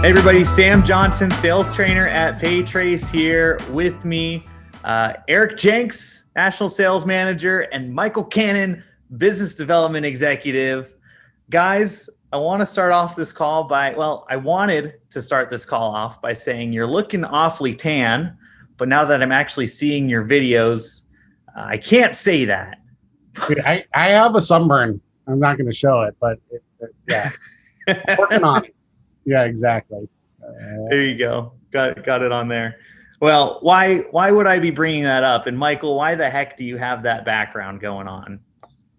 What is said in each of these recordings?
Hey everybody, Sam Johnson, sales trainer at PayTrace here with me. Eric Jenks, National Sales Manager, and Michael Cannon, Business Development Executive. Guys, I wanted to start off this call by saying you're looking awfully tan, but now that I'm actually seeing your videos, I can't say that. Dude, I have a sunburn. I'm not going to show it, but yeah, I'm working on it. Yeah, exactly. There you go. Got it on there. Well, why would I be bringing that up? And Michael, why the heck do you have that background going on?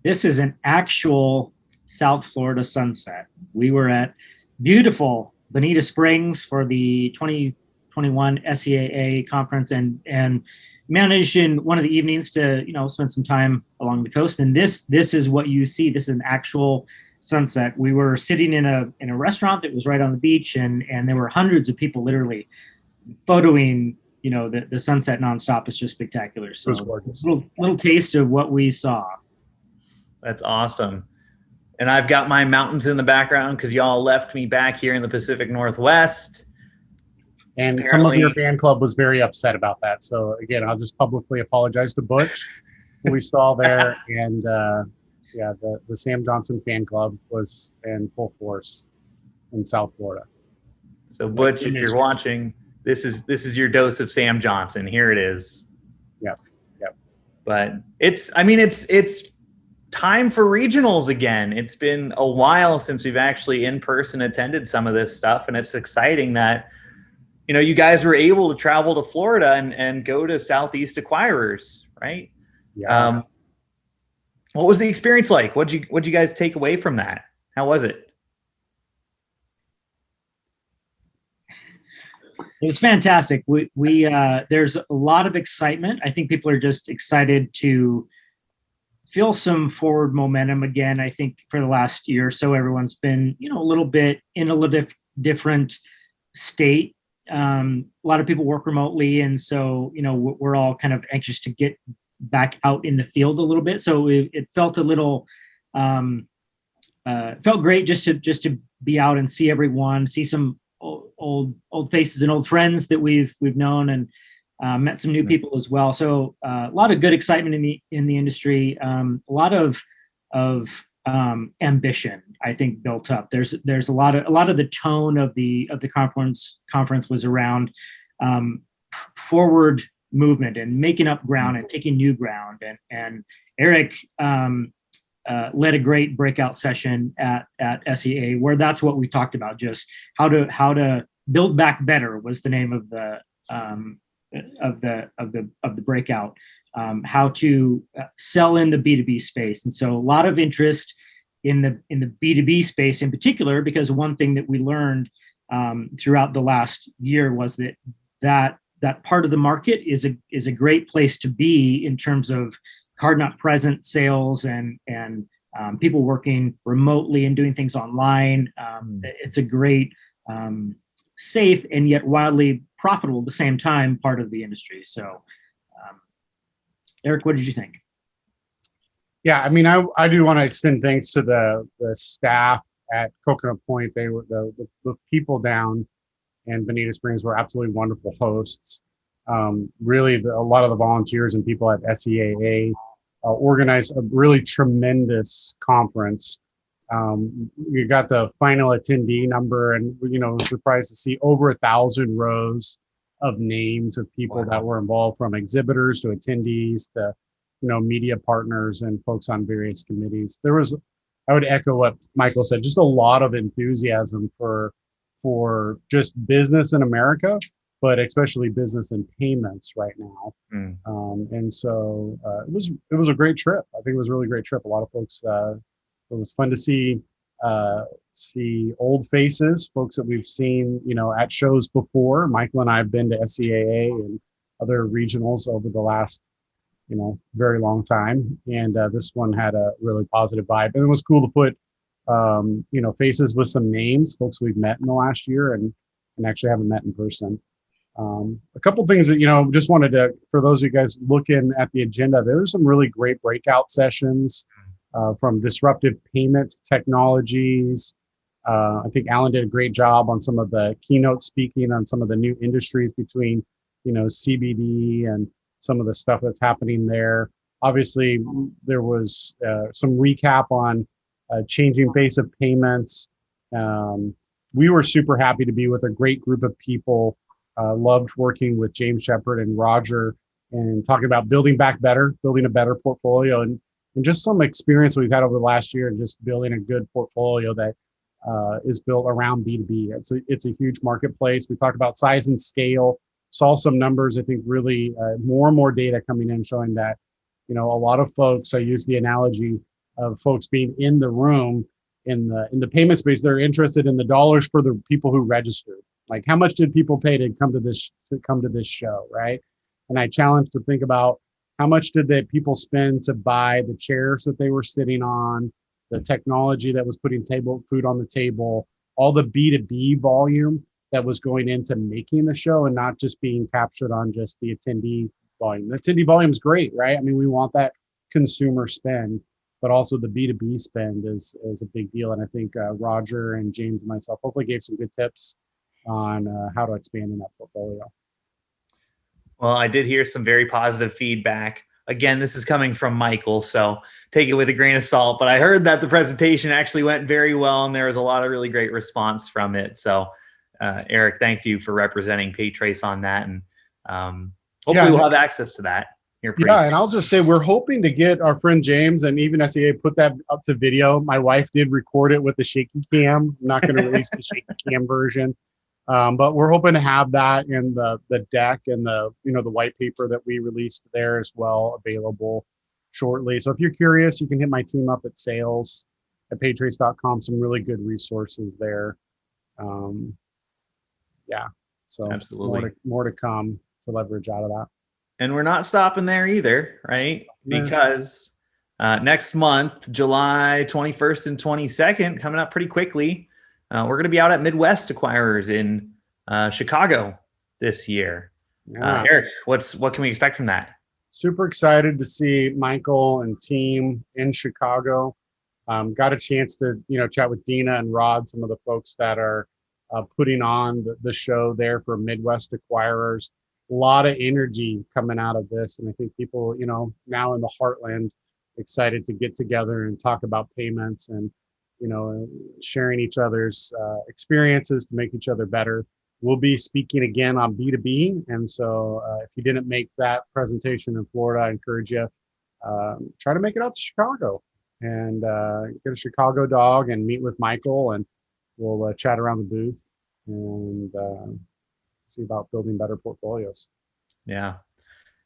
This is an actual South Florida sunset. We were at beautiful Bonita Springs for the 2021 SEAA conference and managed in one of the evenings to spend some time along the coast. And this is what you see. This is an actual sunset. We were sitting in a restaurant that was right on the beach, and there were hundreds of people literally photoing the sunset nonstop. It's just spectacular. So little taste of what we saw. That's awesome. And I've got my mountains in the background because y'all left me back here in the Pacific Northwest. And apparently, some of your fan club was very upset about that. So again, I'll just publicly apologize to Butch, who we saw there. And yeah, the Sam Johnson fan club was in full force in South Florida. So Butch, if you're watching, this is your dose of Sam Johnson. Here it is. Yep. But it's time for regionals again. It's been a while since we've actually in person attended some of this stuff, and it's exciting that you guys were able to travel to Florida and go to Southeast Acquirers, right? Yeah. What was the experience like? What'd you guys take away from that? How was it? It was fantastic. We there's a lot of excitement. I think people are just excited to feel some forward momentum again. I think for the last year or so, everyone's been a little bit in a little different state. A lot of people work remotely, and so we're all kind of anxious to get back out in the field a little bit. So it felt a little felt great just to be out and see everyone, see some old faces and old friends that we've known, and met some new people as well. So a lot of good excitement in the industry. A lot of ambition, I think, built up. There's a lot of the tone of the conference was around forward movement and making up ground and taking new ground. And Eric led a great breakout session at SEAA, where that's what we talked about. Just how to build back better was the name of the breakout. How to sell in the B2B space. And so a lot of interest in the B2B space in particular, because one thing that we learned throughout the last year was that part of the market is a great place to be in terms of card not present sales and people working remotely and doing things online. It's a great, safe and yet wildly profitable at the same time part of the industry. So, Eric, what did you think? Yeah, I mean, I do want to extend thanks to the staff at Coconut Point. They were the people down in Bonita Springs were absolutely wonderful hosts. Really, a lot of the volunteers and people at SEAA organized a really tremendous conference. You got the final attendee number, and was surprised to see over 1,000 rows of names of people that were involved, from exhibitors to attendees to media partners and folks on various committees. I would echo what Michael said, just a lot of enthusiasm for just business in America, but especially business and payments right now. And so it was a great trip. I think it was a really great trip. A lot of folks, it was fun to see old faces, folks that we've seen, at shows before. Michael and I have been to SEAA and other regionals over the last, very long time. And this one had a really positive vibe. And it was cool to put, faces with some names, folks we've met in the last year and actually haven't met in person. A couple things that, just wanted to, for those of you guys looking at the agenda, there's some really great breakout sessions from disruptive payment technologies I think Alan did a great job on some of the keynote speaking on some of the new industries between, CBD and some of the stuff that's happening there. Obviously, there was some recap on changing face of payments. We were super happy to be with a great group of people. Loved working with James Shepard and Roger and talking about building back better, building a better portfolio, and just some experience we've had over the last year and just building a good portfolio that is built around B2B. It's a huge marketplace. We talked about size and scale, saw some numbers, I think really more and more data coming in showing that, a lot of folks, I use the analogy of folks being in the room in the payment space, they're interested in the dollars for the people who registered. Like how much did people pay to come to this show, right? And I challenged to think about how much did the people spend to buy the chairs that they were sitting on, the technology that was putting food on the table, all the B2B volume that was going into making the show and not just being captured on just the attendee volume. The attendee volume is great, right? I mean, we want that consumer spend, but also the B2B spend is a big deal. And I think Roger and James and myself hopefully gave some good tips on how to expand in that portfolio. Well, I did hear some very positive feedback. Again, this is coming from Michael, so take it with a grain of salt. But I heard that the presentation actually went very well, and there was a lot of really great response from it. So, Eric, thank you for representing PayTrace on that, and hopefully we'll have access to that here pretty soon. And I'll just say we're hoping to get our friend James and even SEAA put that up to video. My wife did record it with the shaky cam. I'm not going to release the shaky cam version. But we're hoping to have that in the deck and the white paper that we released there as well available shortly. So if you're curious, you can hit my team up at sales@paytrace.com. Some really good resources there. So absolutely more to come to leverage out of that. And we're not stopping there either, right? Because next month, July 21st and 22nd, coming up pretty quickly, we're going to be out at Midwest Acquirers in Chicago this year. Eric, what can we expect from that? Super excited to see Michael and team in Chicago. Got a chance to chat with Dina and Rod, some of the folks that are putting on the show there for Midwest Acquirers. A lot of energy coming out of this, and I think people now in the heartland excited to get together and talk about payments and sharing each other's experiences to make each other better. We'll be speaking again on B2B. And so if you didn't make that presentation in Florida, I encourage you, try to make it out to Chicago and get a Chicago dog and meet with Michael, and we'll chat around the booth and see about building better portfolios. Yeah.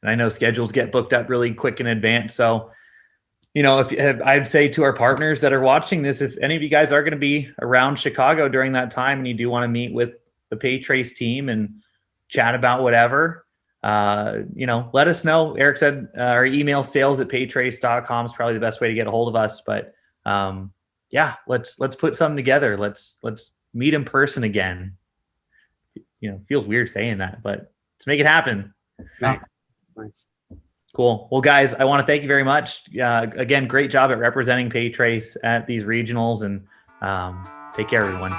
And I know schedules get booked up really quick in advance. So if I'd say to our partners that are watching this, if any of you guys are going to be around Chicago during that time and you do want to meet with the PayTrace team and chat about whatever, let us know. Eric said our email sales@paytrace.com is probably the best way to get a hold of us. But let's put something together. Let's meet in person again. Feels weird saying that, but let's make it happen. Nice. Cool. Well, guys, I want to thank you very much. Again, great job at representing PayTrace at these regionals, and take care, everyone.